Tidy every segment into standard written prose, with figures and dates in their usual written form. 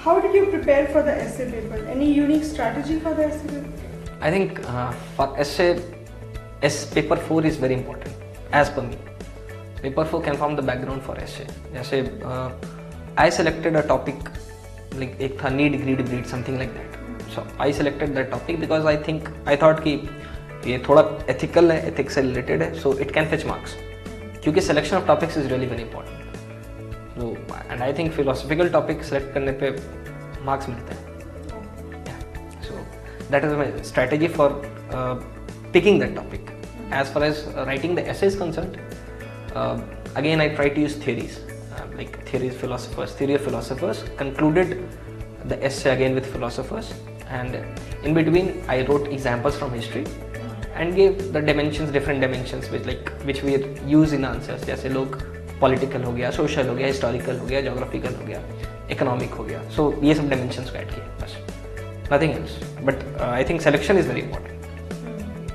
How did you prepare for the essay paper? Any unique strategy for the essay paper? I think for essay, paper 4 is very important as per me. Paper 4 can form the background for essay. जैसे I selected a topic like एक था need, greed, breed, something like that. So I selected that topic because I thought कि ये थोड़ा ethical है, ethics से related है, so it can fetch marks. क्योंकि selection of topics is really very important. So and I think philosophical topic select करने पे marks मिलते हैं. Yeah. So that is my strategy for picking that topic. As far as writing the essay is concerned, again I try to use theories. Like theory of philosophers, concluded the essay again with philosophers, and in between I wrote examples from history and gave the dimensions, different dimensions which we use in answers. जैसे लोग political हो गया, social हो गया, historical हो गया, geographical हो गया, economic हो गया. So ये सब dimensions को add किए बस, nothing else. But I think selection is very important.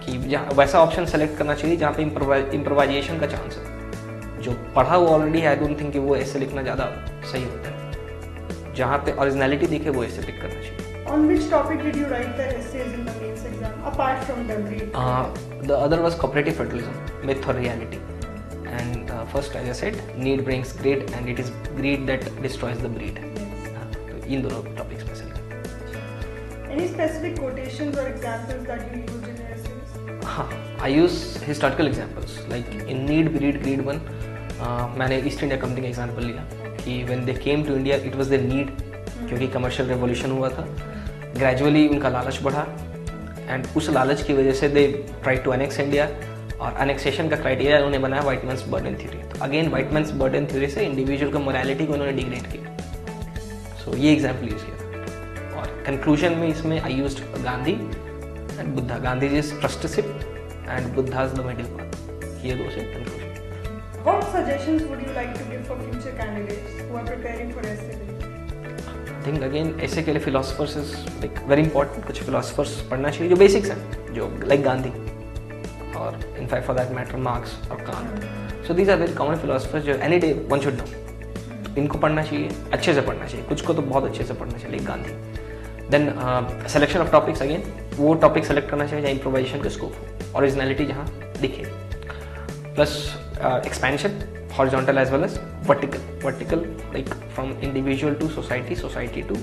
कि वैसा option select करना चाहिए जहाँ पे improvisation का chance है. जो पढ़ा वो ऑलरेडी है, आई डोंट थिंक कि वो ऐसे लिखना ज़्यादा सही होता है. जहाँ पे ओरिजिनलिटी दिखे वो ऐसे पिक करना चाहिए. On which topic did you write the essays in the mains exam apart from the breed? The other was cooperative federalism, myth or reality. And first, as I said, need brings greed and it is greed that destroys the breed. तो इन दोनों topics पे select. Any specific quotations or examples that you used in your essays? हाँ, I use historical examples like in need, greed one. मैंने East India Company का example लिया कि when they came to India it was there need, क्योंकि commercial revolution हुआ था. Gradually उनका लालच बढ़ा एंड उस लालच की वजह से they try to annex India, और अनेक्सेशन का क्राइटेरिया उन्होंने बनाया वाइटमैन्स बर्डन थ्योरी. तो अगेन वाइटमैन्स बर्डन थ्योरी से इंडिविजुअल का मोरालिटी को उन्होंने डिग्रेड किया. सो ये एग्जाम्पल यूज किया था. और कंक्लूजन में इसमें I used Gandhi and Buddha. Gandhi ji is trusteeship and Buddha's the middle path. ये दो से conclusion. What suggestions would you like to give for future candidates who are preparing for essay? I think again essay के लिए philosophers is like very important. कुछ philosophers पढ़ना चाहिए जो basics हैं, जो like गांधी और in fact for that matter Marx और Kant. So these are very common philosophers जो any day one should know. इनको पढ़ना चाहिए, अच्छे से पढ़ना चाहिए. कुछ को तो बहुत अच्छे से पढ़ना चाहिए like Gandhi. Then selection of topics again, वो topic select करना चाहिए जहाँ improvisation का scope हो, originality जहाँ दिखे. Plus expansion, horizontal as well as vertical like from individual to society, society to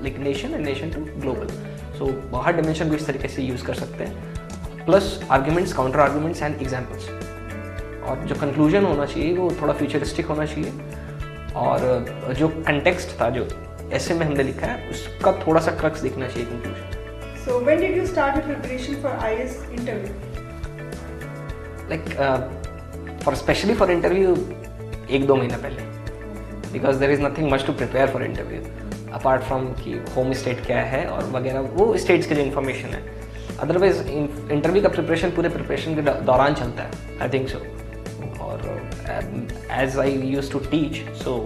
like nation and nation to global. So her dimension को इस तरीके से use कर सकते हैं. Plus arguments, counter arguments and examples. और जो conclusion होना चाहिए वो थोड़ा futuristic होना चाहिए, और जो context था जो essay में हमने लिखा है उसका थोड़ा सा crux दिखना चाहिए conclusion. So when did you start your preparation for IAS interview? Like for especially for interview 1-2 महीना पहले, because there is nothing much to prepare for interview apart from कि home state क्या है और वगैरह वो states के जो information है. Otherwise interview का preparation पूरे preparation के दौरान चलता है, I think so. और as I used to teach, so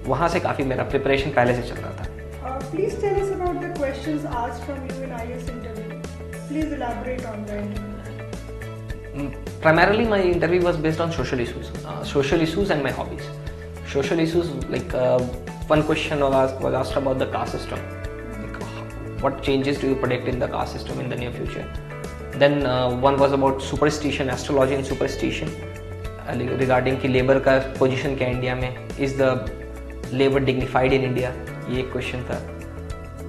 वहाँ से काफ़ी मेरा preparation पहले से चल रहा था. Please tell us about the questions asked from you in IAS interview. Please elaborate on the interview. Primarily my interview was based on social issues and my hobbies. Social issues, like one question was asked about the caste system, like what changes do you predict in the caste system in the near future. Then one was about superstition, astrology and superstition, regarding कि labor का position क्या India में, is the labor dignified in India, ये एक question था.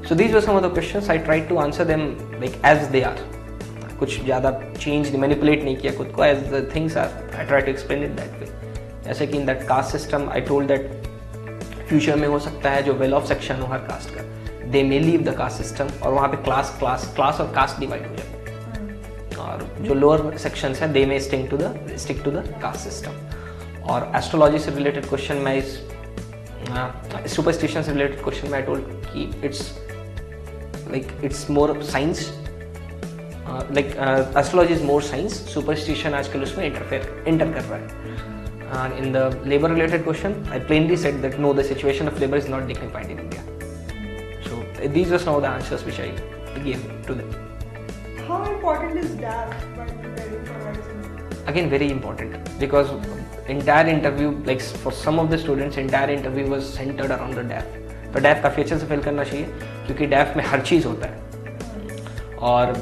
So these were some of the questions. I tried to answer them like as they are. कुछ ज़्यादा change manipulate नहीं किया खुद को, as the things are I try to explain it that way. जैसे कि in that caste system I told that future में हो सकता है जो वेल ऑफ सेक्शन हो हर कास्ट का, they may leave the caste system, और वहाँ पे क्लास और कास्ट डिवाइड हो जाए, और जो लोअर सेक्शंस हैं they may stick to the caste system. और एस्ट्रोलॉजी से रिलेटेड क्वेश्चन में सुपरस्टिशन से रिलेटेड क्वेश्चन में आई टोल्ड कि it's more science, astrology is more science, superstition आजकल उसमें एंटर कर रहा है. And in the labor related question, I plainly said that no, the situation of labor is not dignified in India. So these were some of the answers which I gave to them. How important is DAF while preparing for writing? Again, very important, because entire interview, like for some of the students, entire interview was centered around the DAF. तो डैफ काफ़ी अच्छे से fill करना चाहिए, क्योंकि डैफ में हर चीज़ होता है। और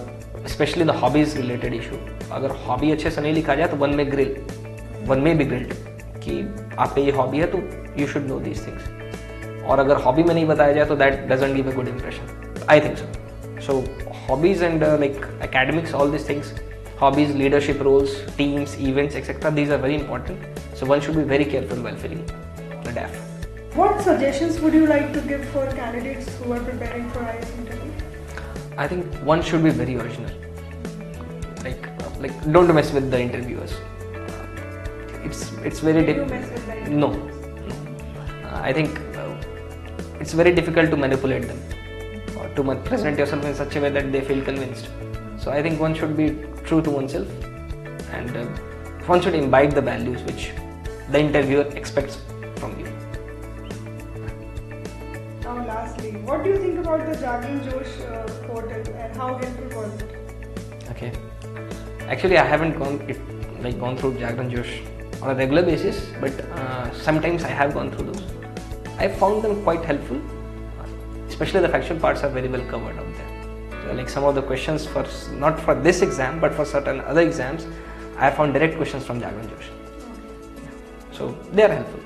specially the hobbies related issue, अगर हॉबी अच्छे से नहीं लिखा जाए तो वन में बी ग्रिल्ड कि आपका ये हॉबी है तो you should know these things. और अगर हॉबी में नहीं बताया जाए तो that doesn't give a good impression, I think so hobbies and like academics, all these things, hobbies, leadership roles, teams, events, etc., these are very important, so one should be very careful while filling the DAF. What suggestions would you like to give for candidates who are preparing for IAS interview? I think one should be very original, like don't mess with the interviewers. It's very Do you mess with them? no I think it's very difficult to manipulate them or to present yourself in such a way that they feel convinced. So I think one should be true to oneself, and one should imbibe the values which the interviewer expects from you. Now lastly, what do you think about the Jagran Josh portal and how helpful was it? Okay, actually I haven't gone through Jagran Josh on a regular basis, but sometimes I have gone through those. I found them quite helpful, especially the factual parts are very well covered out there. So like some of the questions not for this exam but for certain other exams, I have found direct questions from Jagran Josh. So they are helpful.